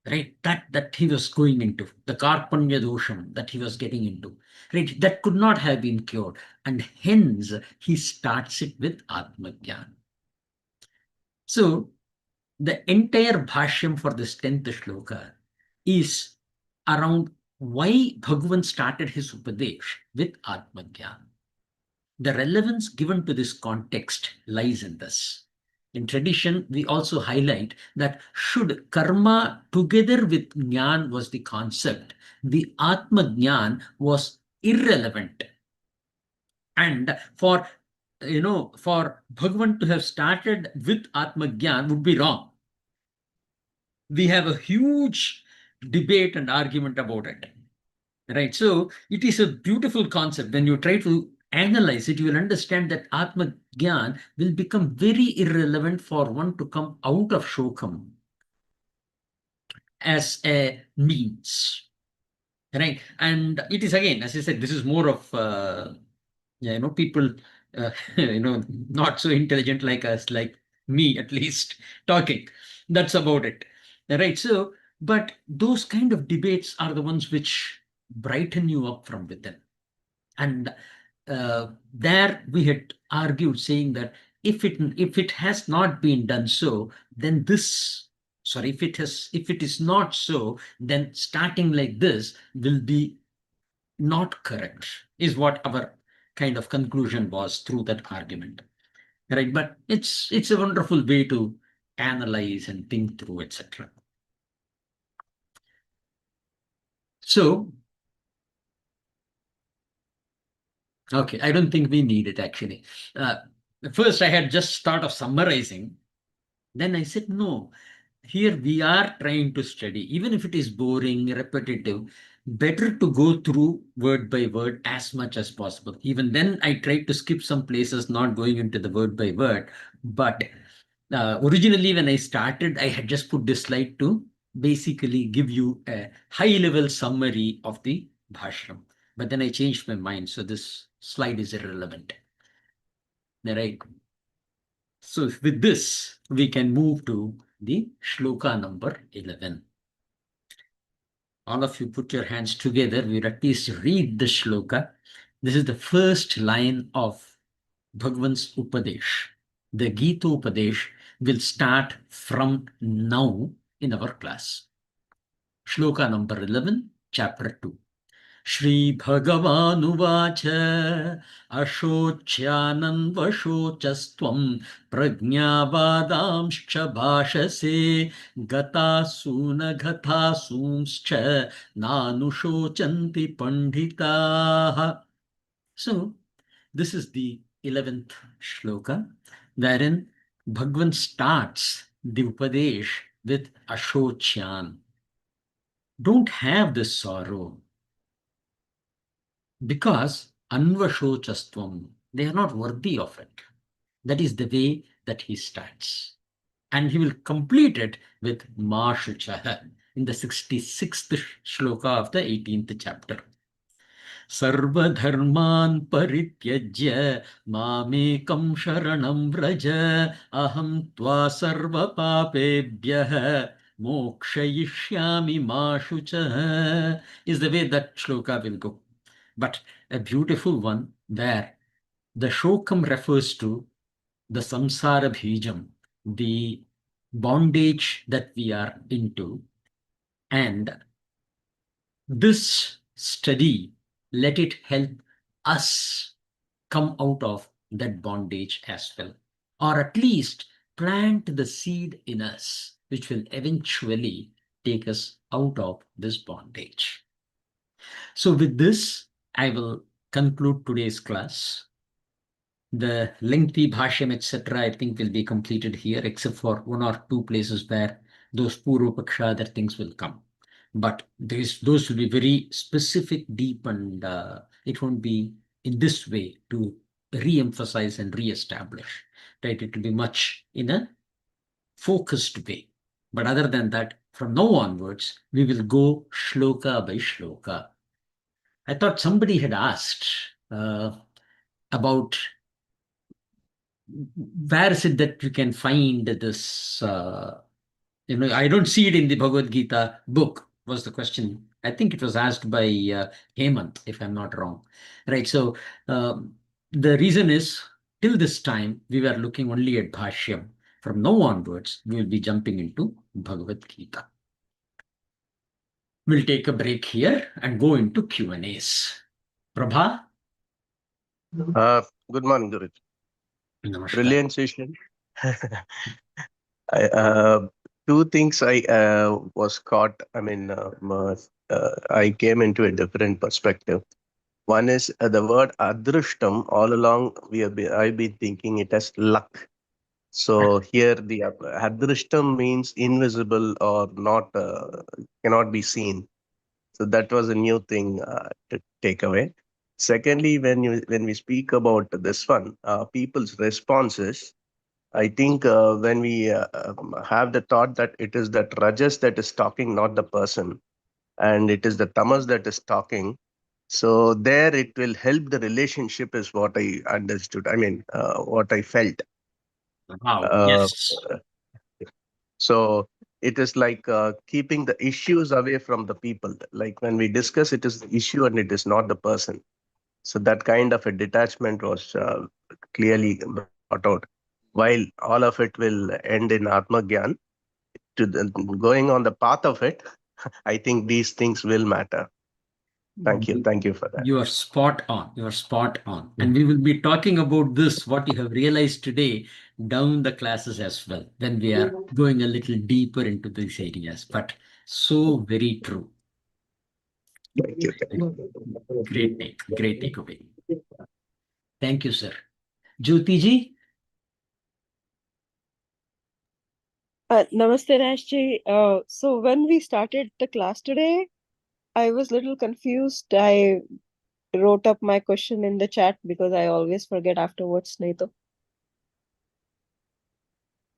right? That he was going into, the karpanya dosham that he was getting into, right? That could not have been cured. And hence he starts it with Atma Jnana. So the entire bhashyam for this 10th shloka is around why Bhagavan started his Upadesh with Atma Jnana. The relevance given to this context lies in this. In tradition, we also highlight that should karma together with Jnana was the concept, the Atma Jnana was irrelevant. And for Bhagavan to have started with Atma Jnana would be wrong. We have a huge debate and argument about it. Right. So it is a beautiful concept. When you try to analyze it, you will understand that Atma Gyan will become very irrelevant for one to come out of Shokam as a means. Right. And it is, again, as I said, this is more of, people, not so intelligent like us, like me at least, talking. That's about it. Right. So, but those kind of debates are the ones which brighten you up from within. And there we had argued saying that if it has not been done so, then if it is not so, then starting like this will be not correct, is what our kind of conclusion was through that argument. Right. But it's a wonderful way to analyze and think through, etc. So okay, I don't think we need it actually. First, I had just thought of summarizing. Then I said, no, here we are trying to study. Even if it is boring, repetitive, better to go through word by word as much as possible. Even then, I tried to skip some places, not going into the word by word. But originally, when I started, I had just put this slide to basically give you a high-level summary of the Bhashyam. But then I changed my mind, so this slide is irrelevant. Right. So with this, we can move to the shloka number 11. All of you put your hands together. We'll at least read the shloka. This is the first line of Bhagwan's Upadesh. The Gita Upadesh will start from now in our class. Shloka number 11, chapter 2. Shri Bhagawanuvacha Ashocyananvashocastvam Prajnavadamscha bhashase Gatasuna Gatasumscha Nanushocanti Panditaha. So, this is the 11th shloka, wherein Bhagwan starts the Upadesh with Ashocyan. Don't have this sorrow, because anvashochastvam, they are not worthy of it. That is the way that he starts. And he will complete it with Mashucha in the 66th shloka of the 18th chapter. Sarvadharman parityajya mamekam sharanam vraja aham tva sarva papebhyah mokshayishyami mashucha is the way that shloka will go. But a beautiful one where the shokam refers to the samsaara bheejam, the bondage that we are into. And this study, let it help us come out of that bondage as well, or at least plant the seed in us, which will eventually take us out of this bondage. So with this, I will conclude today's class. The lengthy bhashyam, etc., I think will be completed here, except for one or two places where those purvapaksha, other things will come. But those will be very specific, deep, and it won't be in this way to re-emphasize and re-establish. Right? It will be much in a focused way. But other than that, from now onwards, we will go shloka by shloka. I thought somebody had asked about where is it that you can find this. I don't see it in the Bhagavad Gita book, was the question. I think it was asked by Hemant, if I'm not wrong. Right. So the reason is, till this time, we were looking only at Bhashyam. From now onwards, we will be jumping into Bhagavad Gita. We'll take a break here and go into Q&As. Prabha? Good morning, Guruji. Namaskar. Brilliant session. Two things I was caught. I came into a different perspective. One is the word adrushtam. All along, I've been thinking it as luck. So here, the adrushtam means invisible or not, cannot be seen. So that was a new thing to take away. Secondly, when we speak about this one, people's responses, I think when we have the thought that it is that rajas that is talking, not the person, and it is the tamas that is talking, so there it will help the relationship is what I understood. What I felt. Wow. Uh, Yes. so it is like keeping the issues away from the people. Like when we discuss, it is the issue and it is not the person. So that kind of a detachment was clearly brought out. While all of it will end in Atma Gyaan, going on the path of it, I think these things will matter. Thank you. Thank you for that. You are spot on. You are spot on. And we will be talking about this, what you have realized today, down the classes as well, when we are going a little deeper into these areas. But so very true. Thank you. Great takeaway. Thank you, sir. Jyoti ji? Namaste, Rashji. So when we started the class today, I was a little confused. I wrote up my question in the chat because I always forget afterwards, Naito.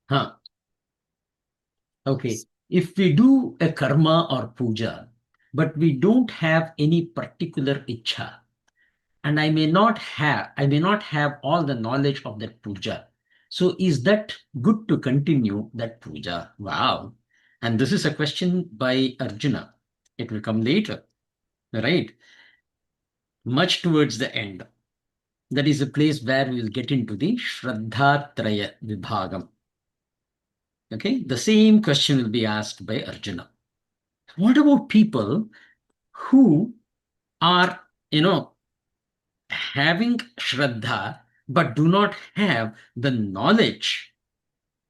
Huh. Okay. If we do a karma or puja, but we don't have any particular ichha, and I may not have all the knowledge of that puja. So is that good to continue that puja? Wow. And this is a question by Arjuna. It will come later, right? Much towards the end. That is a place where we will get into the Shraddhatraya Vibhagam. Okay, the same question will be asked by Arjuna. What about people who are, having Shraddha but do not have the knowledge,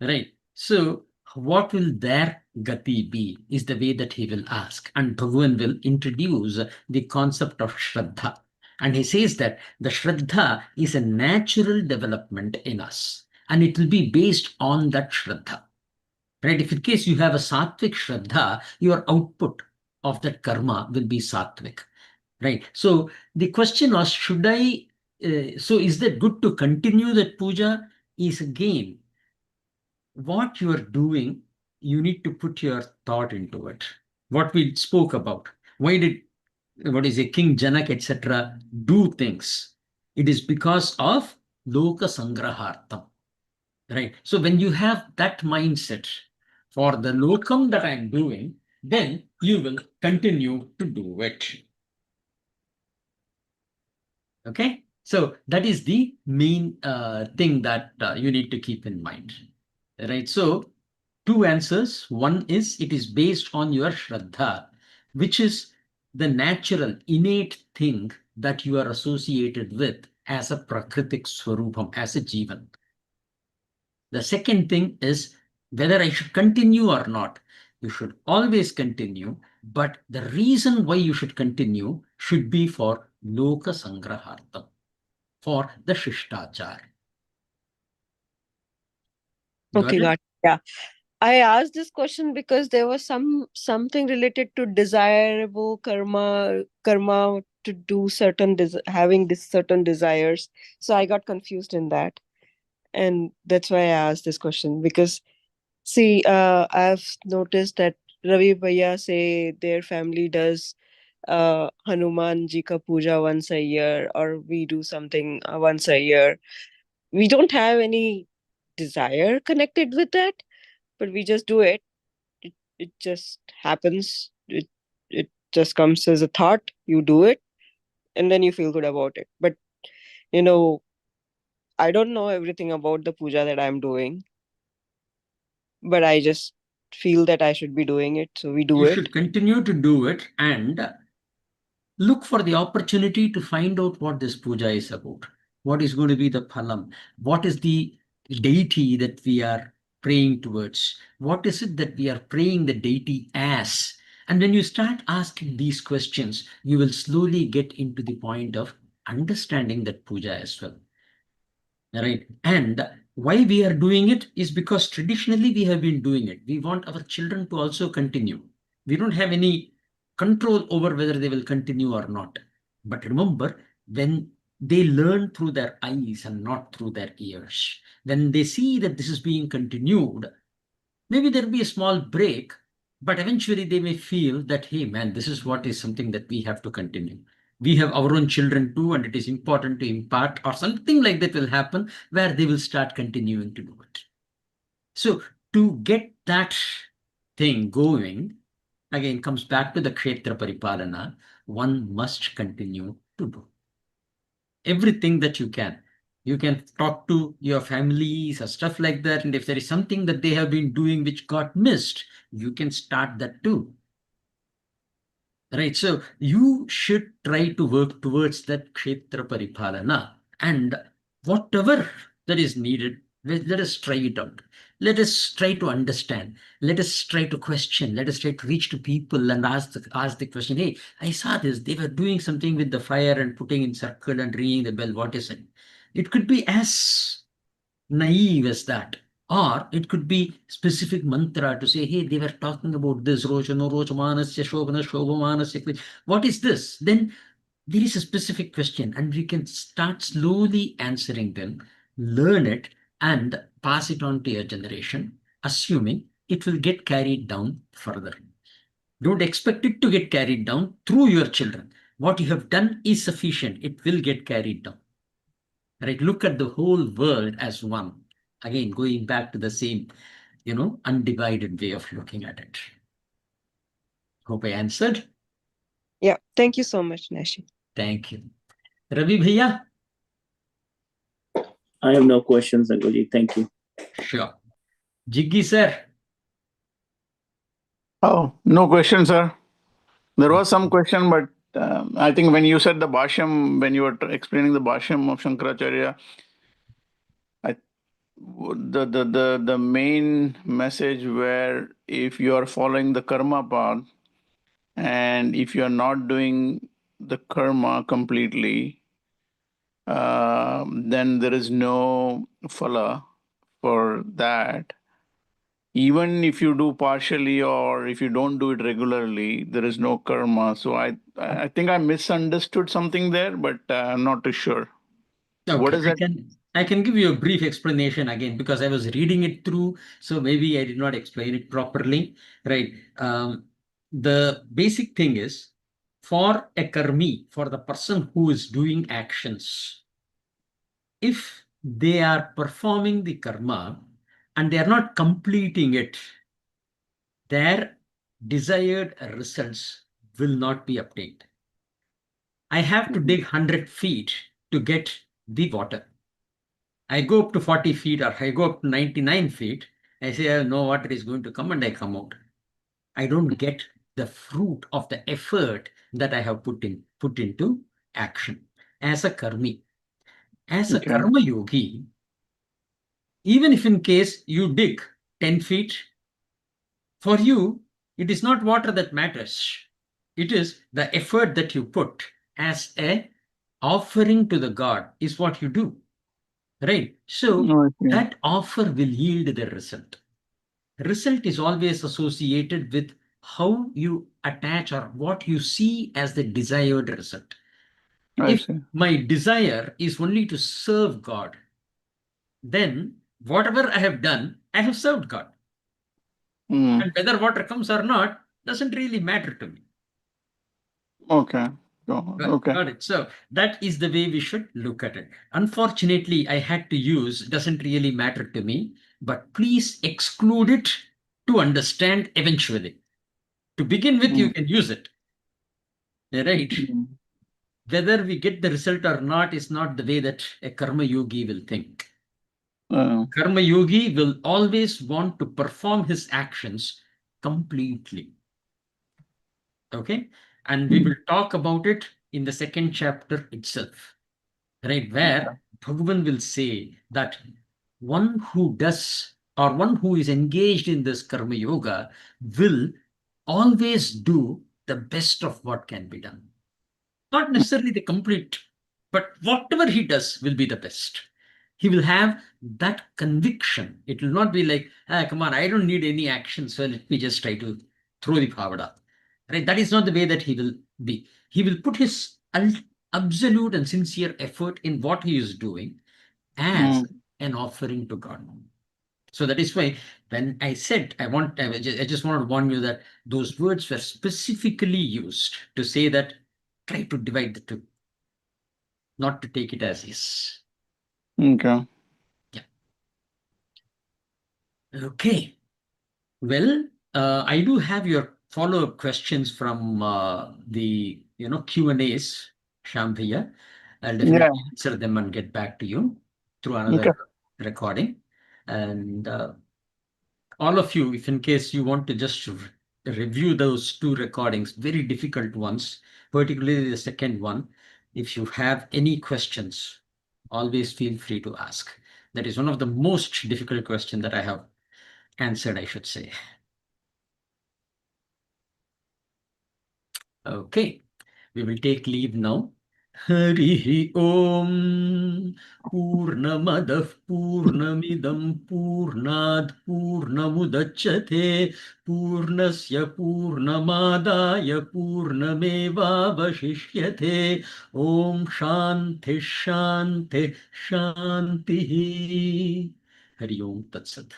right? So what will their gati be is the way that he will ask. And Bhagavan will introduce the concept of Shraddha. And he says that the Shraddha is a natural development in us. And it will be based on that Shraddha. Right? If in case you have a sattvic Shraddha, your output of that karma will be sattvic. Right. So the question was, so is that good to continue that puja? Is again, what you are doing, you need to put your thought into it. What we spoke about. Why did, King Janak, etc., do things? It is because of loka sangrahartam. Right. So when you have that mindset for the lokam that I'm doing, then you will continue to do it. Okay. So that is the main thing that you need to keep in mind. Right. So two answers. One is it is based on your Shraddha, which is the natural, innate thing that you are associated with as a prakritik swaroopam, as a jivan. The second thing is whether I should continue or not. You should always continue, but the reason why you should continue should be for loka sangrahartam, for the Shishtaachaar. Okay, Got it? got it. Yeah. I asked this question because there was something related to desirable karma to do having this certain desires. So I got confused in that, and that's why I asked this question. Because see, I've noticed that Ravi Bhaiya say their family does Hanuman Ji ka puja once a year, or we do something once a year. We don't have any desire connected with that, but we just do it. It just happens. It just comes as a thought. You do it, and then you feel good about it. But you know, I don't know everything about the puja that I'm doing, but I just feel that I should be doing it, so we do You it. should continue to do it and look for the opportunity to find out what this puja is about. What is going to be the phalam? What is the deity that we are praying towards? What is it that we are praying the deity as? And when you start asking these questions, you will slowly get into the point of understanding that puja as well. Right. And why we are doing it is because traditionally we have been doing it. We want our children to also continue. We don't have any control over whether they will continue or not. But remember, when they learn through their eyes and not through their ears, when they see that this is being continued, maybe there'll be a small break, but eventually they may feel that, hey, man, this is what is something that we have to continue. We have our own children too, and it is important to impart, or something like that will happen where they will start continuing to do it. So to get that thing going, again, comes back to the Kshetra Paripaalana, one must continue to do everything that you can. You can talk to your families or stuff like that. And if there is something that they have been doing which got missed, you can start that too. Right. So you should try to work towards that Kshetra Paripalana. And whatever that is needed, let us try it out. Let us try to understand. Let us try to question. Let us try to reach to people and ask the question, hey, I saw this. They were doing something with the fire and putting in circle and ringing the bell. What is it? It could be as naive as that. Or it could be specific mantra to say, hey, they were talking about this, Roshano, Rochamanasya, Shobhana, Shobhamanasya. What is this? Then there is a specific question, and we can start slowly answering them, learn it, and pass it on to your generation, assuming it will get carried down further. Don't expect it to get carried down through your children. what you have done is sufficient. It will get carried down. Right? Look at the whole world as one. Again, going back to the same, undivided way of looking at it. Hope I answered. Yeah. Thank you so much, Nashi. Thank you. Ravi Bhaiya? I have no questions, Ankuji. Thank you. Sure. Jiggy sir? Oh, no question, sir. There was some question, but I think when you said the Bhashyam, when you were explaining the Bhashyam of Shankaracharya, the main message where if you are following the karma path and if you are not doing the karma completely, then there is no phala for that. Even if you do partially or if you don't do it regularly, there is no karma. So I think I misunderstood something there, but I'm not too sure. What Okay, is that? I can give you a brief explanation again because I was reading it through, so maybe I did not explain it properly. Right. The basic thing is for a karmi, for the person who is doing actions, if they are performing the karma and they are not completing it, their desired results will not be obtained. I have to dig 100 feet to get the water. I go up to 40 feet or I go up to 99 feet. I say, no water is going to come, and I come out. I don't get the fruit of the effort that I have put into action as a karmi. As a Okay. karma yogi, even if in case you dig 10 feet, for you, it is not water that matters. It is the effort that you put as a offering to the God is what you do. Right? So Okay. that offer will yield the result. Result is always associated with how you attach or what you see as the desired result. I If see. my desire is only to serve God, then whatever I have done, I have served God. Mm. And whether water comes or not doesn't really matter to me. Okay. Okay. Got it. So that is the way we should look at it. Unfortunately, I had to use doesn't really matter to me, but please exclude it to understand eventually. To begin with, you Mm. can use it. Right? Mm. Whether we get the result or not is not the way that a karma yogi will think. Karma yogi will always want to perform his actions completely. Okay? And we will talk about it in the second chapter itself. Right? Where Bhagavan will say that one who does or one who is engaged in this karma yoga will always do the best of what can be done. Not necessarily the complete, but whatever he does will be the best. He will have that conviction. It will not be like, come on, I don't need any action, so let me just try to throw the pavada. Right? That is not the way that he will be. He will put his absolute and sincere effort in what he is doing as an offering to God. So that is why when I said I just wanted to warn you that those words were specifically used to say that try to divide the two, not to take it as is. Okay. Yeah. Okay. Well, I do have your follow-up questions from the Q&As, Shambhaya. I'll Yeah. definitely answer them and get back to you through another Okay. recording. And all of you, if in case you want to just review those two recordings, very difficult ones, particularly the second one, if you have any questions, always feel free to ask. That is one of the most difficult questions that I have answered, I should say. Okay, we will take leave now. Harihi Om Purnamadah Purnamidam Purnad Purnamudachyate Purnasya Purnamadaya Purnamevavashishyate Om Shanti Shanti Shanti. Hari Om Tat Sat.